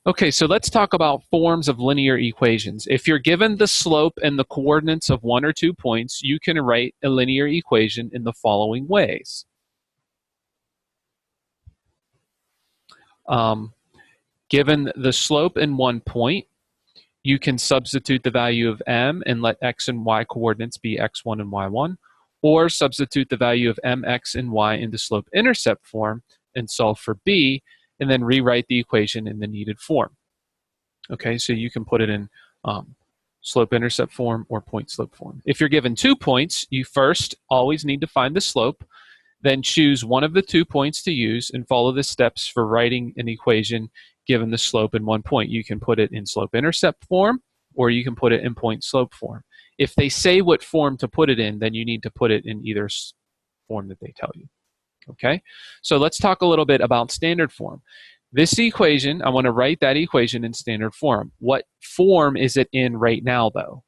Okay, so let's talk about forms of linear equations. If you're given the slope and the coordinates of 1 or 2 points, you can write a linear equation in the following ways. Given the slope in 1 point, you can substitute the value of m and let x and y coordinates be x1 and y1, or substitute the value of mx and y into slope-intercept form and solve for b, and then rewrite the equation in the needed form. Okay, so you can put it in slope-intercept form or point-slope form. If you're given 2 points, you first always need to find the slope, then choose one of the 2 points to use and follow the steps for writing an equation given the slope in 1 point. You can put it in slope-intercept form, or you can put it in point-slope form. If they say what form to put it in, then you need to put it in either form that they tell you. Okay, so let's talk a little bit about standard form. This equation, I want to write that equation in standard form. What form is it in right now, though?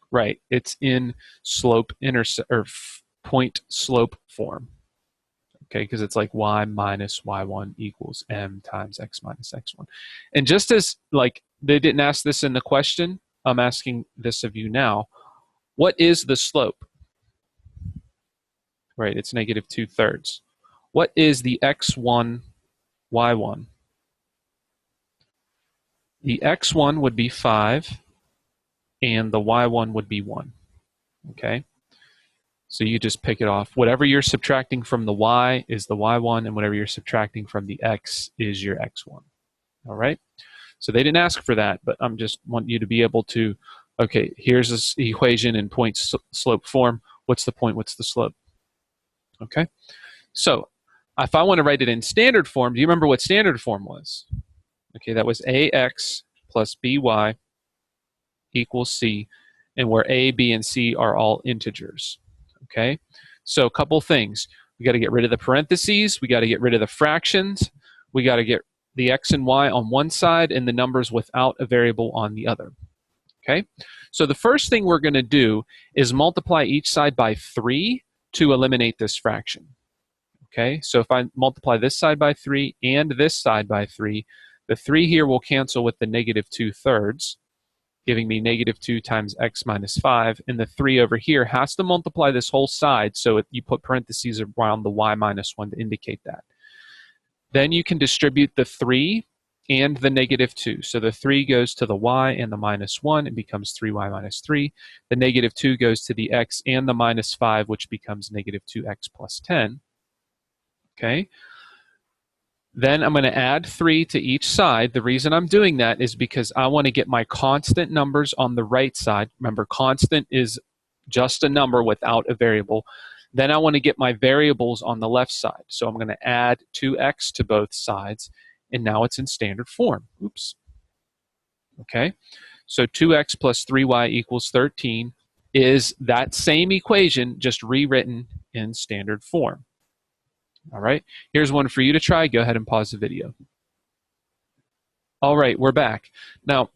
Right, it's in slope-intercept or point-slope form. Okay, because it's like y minus y1 equals m times x minus x1. And just as like they didn't ask this in the question, I'm asking this of you now. What is the slope? Right, it's negative 2/3. What is the x1, y1? The x1 would be 5, and the y1 would be 1. Okay? So you just pick it off. Whatever you're subtracting from the y is the y1, and whatever you're subtracting from the x is your x1. All right? So they didn't ask for that, but I'm just want you to be able to, okay, here's this equation in point-slope form. What's the point? What's the slope? Okay? So if I want to write it in standard form, do you remember what standard form was? Okay, that was ax plus by equals c, and where a, b, and c are all integers. Okay, so a couple things. We got to get rid of the parentheses. We got to get rid of the fractions. We got to get the x and y on one side and the numbers without a variable on the other. Okay, so the first thing we're going to do is multiply each side by 3 to eliminate this fraction. Okay, so if I multiply this side by 3 and this side by 3, the 3 here will cancel with the negative 2/3, giving me negative 2 times x minus 5, and the 3 over here has to multiply this whole side, so you put parentheses around the y minus 1 to indicate that. Then you can distribute the 3 and the negative 2. So the 3 goes to the y and the minus 1 and becomes 3y minus 3. The negative 2 goes to the x and the minus 5, which becomes negative 2x plus 10. Okay. Then I'm going to add 3 to each side. The reason I'm doing that is because I want to get my constant numbers on the right side. Remember, constant is just a number without a variable. Then I want to get my variables on the left side. So I'm going to add 2x to both sides, and now it's in standard form. Oops. Okay, so 2x plus 3y equals 13 is that same equation, just rewritten in standard form. All right, here's one for you to try. Go ahead and pause the video. All right, we're back. Now,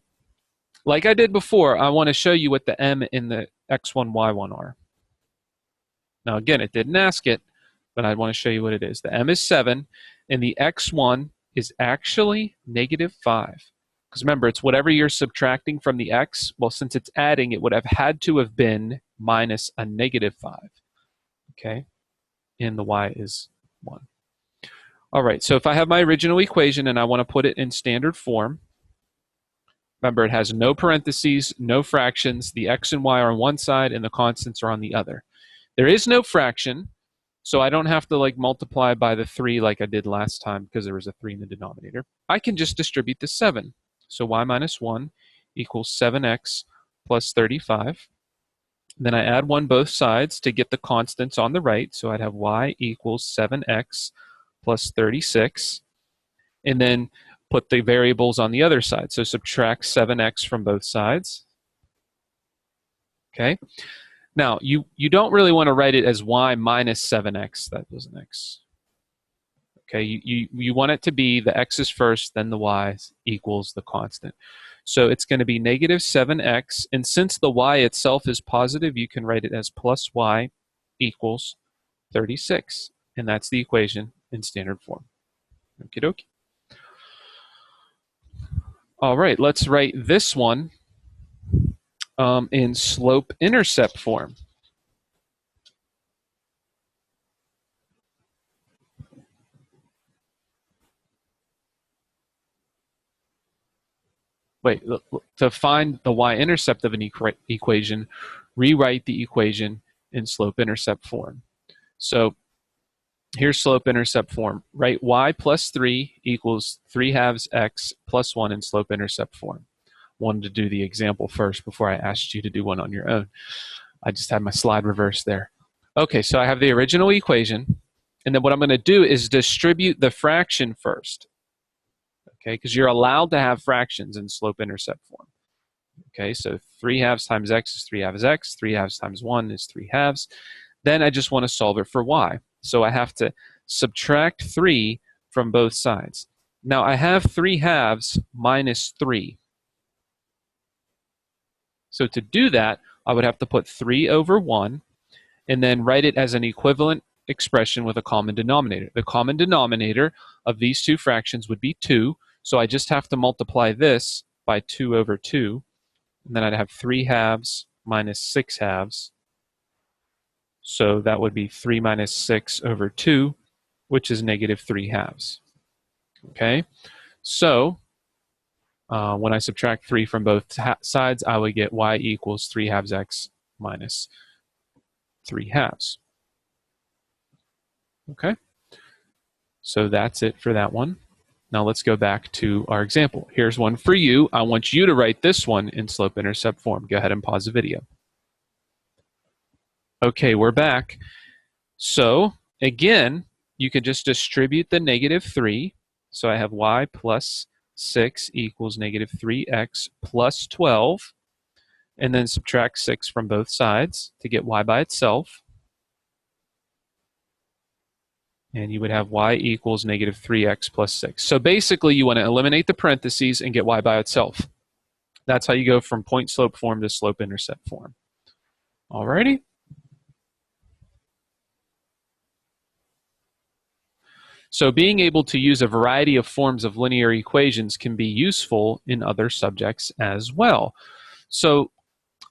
like I did before, I want to show you what the m in the x1, y1 are. Now, again, it didn't ask it, but I want to show you what it is. The m is 7, and the x1 is actually negative 5. Because remember, it's whatever you're subtracting from the x. Well, since it's adding, it would have had to have been minus a negative 5. Okay, and the y is 1. All right, so if I have my original equation and I want to put it in standard form, remember it has no parentheses, no fractions, the x and y are on one side and the constants are on the other. There is no fraction, so I don't have to like multiply by the 3 like I did last time because there was a 3 in the denominator. I can just distribute the 7. So y minus 1 equals 7x plus 35. Then I add 1 both sides to get the constants on the right. So I'd have y equals 7x plus 36. And then put the variables on the other side. So subtract 7x from both sides. Okay. Now, you don't really want to write it as y minus 7x. That was an x. Okay, you want it to be the x is first, then the y equals the constant. So it's going to be negative 7x, and since the y itself is positive, you can write it as plus y equals 36, and that's the equation in standard form. Okie dokie. All right, let's write this one in slope-intercept form. Wait, to find the y-intercept of an equation, rewrite the equation in slope-intercept form. So here's slope-intercept form. Write y plus 3 equals 3/2 x plus 1 in slope-intercept form. Wanted to do the example first before I asked you to do one on your own. I just had my slide reversed there. Okay, so I have the original equation, and then what I'm going to do is distribute the fraction first. Okay, because you're allowed to have fractions in slope-intercept form. Okay, so 3/2 times x is 3/2 x, 3/2 times 1 is 3/2. Then I just want to solve it for y. So I have to subtract 3 from both sides. Now I have 3/2 minus 3. So to do that, I would have to put 3 over 1 and then write it as an equivalent expression with a common denominator. The common denominator of these two fractions would be 2, so I just have to multiply this by 2 over 2, and then I'd have 3/2 minus 6/2. So that would be 3 minus 6 over 2, which is negative 3/2. Okay, so when I subtract 3 from both sides, I would get y equals 3/2 x minus 3/2. Okay, so that's it for that one. Now let's go back to our example. Here's one for you. I want you to write this one in slope-intercept form. Go ahead and pause the video. Okay, we're back. So again, you could just distribute the negative 3. So I have y plus 6 equals negative 3x plus 12. And then subtract 6 from both sides to get y by itself. And you would have y equals negative 3x plus 6. So basically, you want to eliminate the parentheses and get y by itself. That's how you go from point-slope form to slope-intercept form. Alrighty? So being able to use a variety of forms of linear equations can be useful in other subjects as well. So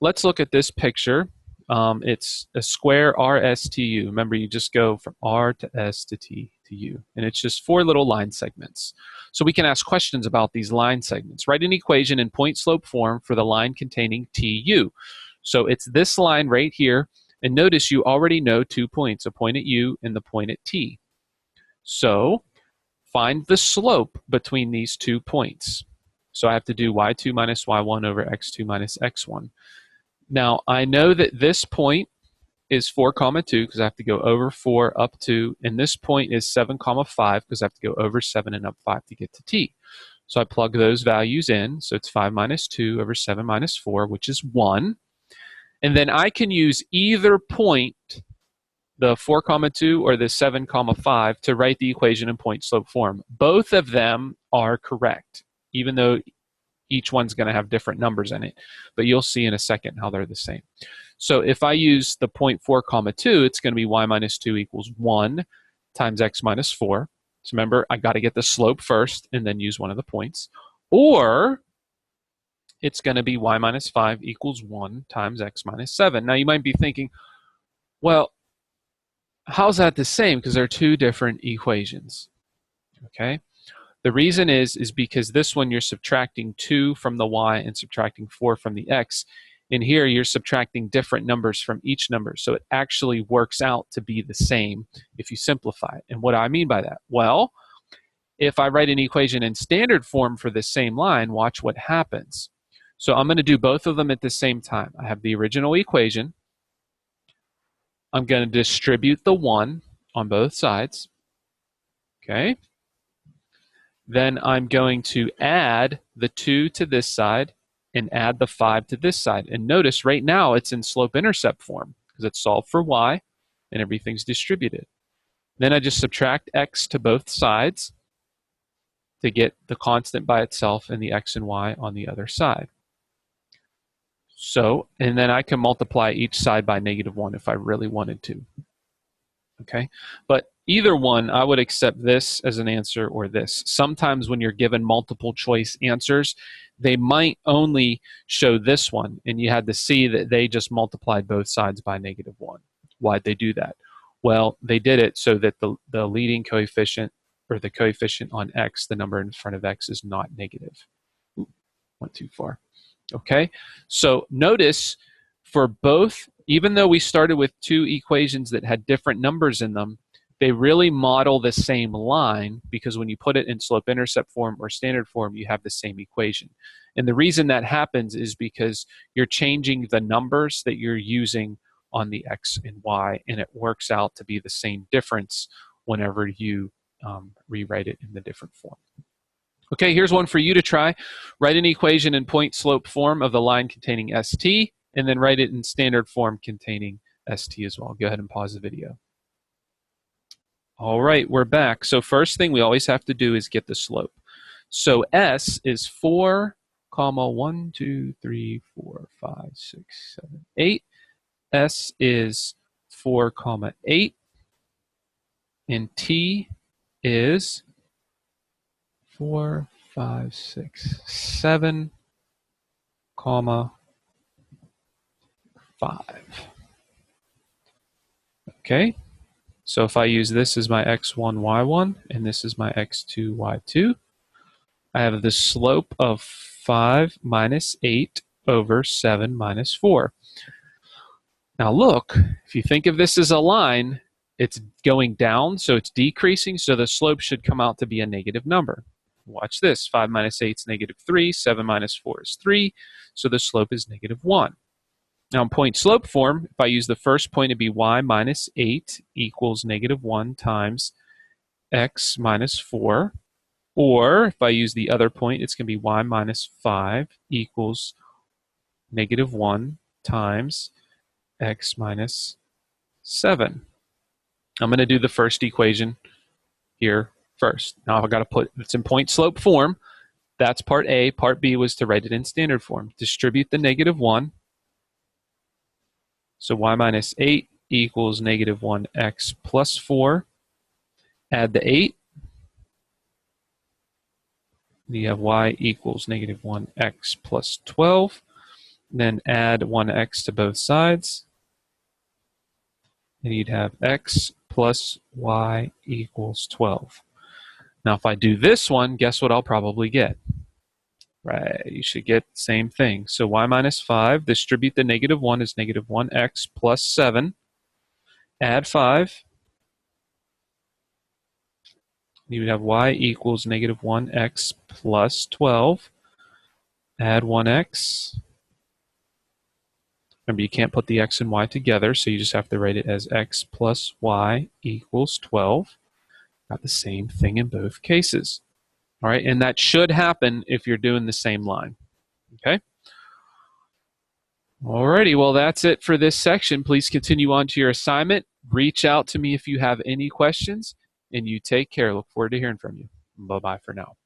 let's look at this picture. It's a square RS to U. Remember, you just go from R to S to T to U. And it's just 4 little line segments. So we can ask questions about these line segments. Write an equation in point-slope form for the line containing TU. So it's this line right here. And notice you already know 2 points, a point at U and the point at T. So find the slope between these 2 points. So I have to do y2 minus y1 over x2 minus x1. Now, I know that this point is 4, 2 because I have to go over 4 up 2, and this point is 7, 5 because I have to go over 7 and up 5 to get to t. So I plug those values in, so it's 5 minus 2 over 7 minus 4, which is 1. And then I can use either point, the 4, 2 or the 7, 5, to write the equation in point-slope form. Both of them are correct, even though each one's going to have different numbers in it. But you'll see in a second how they're the same. So if I use the point 4, 2, it's going to be y minus 2 equals 1 times x minus 4. So remember, I got to get the slope first and then use one of the points. Or it's going to be y minus 5 equals 1 times x minus 7. Now you might be thinking, well, how's that the same? Because they're 2 different equations. Okay. The reason is because this one you're subtracting 2 from the y and subtracting 4 from the x. In here, you're subtracting different numbers from each number. So it actually works out to be the same if you simplify it. And what do I mean by that? Well, if I write an equation in standard form for the same line, watch what happens. So I'm going to do both of them at the same time. I have the original equation. I'm going to distribute the 1 on both sides. Okay. Then I'm going to add the 2 to this side and add the 5 to this side. And notice right now it's in slope-intercept form because it's solved for y and everything's distributed. Then I just subtract x to both sides to get the constant by itself and the x and y on the other side. So, and then I can multiply each side by -1 if I really wanted to. Okay, but either one, I would accept this as an answer or this. Sometimes when you're given multiple choice answers, they might only show this one, and you had to see that they just multiplied both sides by -1. Why'd they do that? Well, they did it so that the leading coefficient, or the coefficient on x, the number in front of x, is not negative. Ooh, went too far. Okay, so notice for both, even though we started with two equations that had different numbers in them, they really model the same line, because when you put it in slope-intercept form or standard form, you have the same equation. And the reason that happens is because you're changing the numbers that you're using on the x and y, and it works out to be the same difference whenever you rewrite it in the different form. Okay, here's one for you to try. Write an equation in point-slope form of the line containing ST, and then write it in standard form containing ST as well. Go ahead and pause the video. All right, we're back. So first thing we always have to do is get the slope. So S is 4, 1, 2, 3, 4, 5, 6, 7, 8. S is 4, 8. And T is 4, 5, 6, 7, 5. Okay, so if I use this as my x1, y1, and this is my x2, y2, I have the slope of 5 minus 8 over 7 minus 4. Now look, if you think of this as a line, it's going down, so it's decreasing, so the slope should come out to be a negative number. Watch this, 5 minus 8 is -3, 7 minus 4 is 3, so the slope is -1. Now in point-slope form, if I use the first point, it'd be y minus 8 equals -1 times x minus 4. Or if I use the other point, it's going to be y minus 5 equals -1 times x minus 7. I'm going to do the first equation here first. Now I've got to put, it's in point-slope form. That's part A. Part B was to write it in standard form. Distribute the -1. So y minus 8 equals -1x plus 4. Add the 8. You have y equals -1x plus 12. Then add 1x to both sides. And you'd have x plus y equals 12. Now if I do this one, guess what I'll probably get? Right, you should get the same thing. So y minus 5, distribute the -1 is -1x plus 7. Add 5. You would have y equals -1x plus 12. Add 1x. Remember, you can't put the x and y together, so you just have to write it as x plus y equals 12. Got the same thing in both cases. All right, and that should happen if you're doing the same line. Okay? Alrighty, well, that's it for this section. Please continue on to your assignment. Reach out to me if you have any questions, and you take care. Look forward to hearing from you. Bye-bye for now.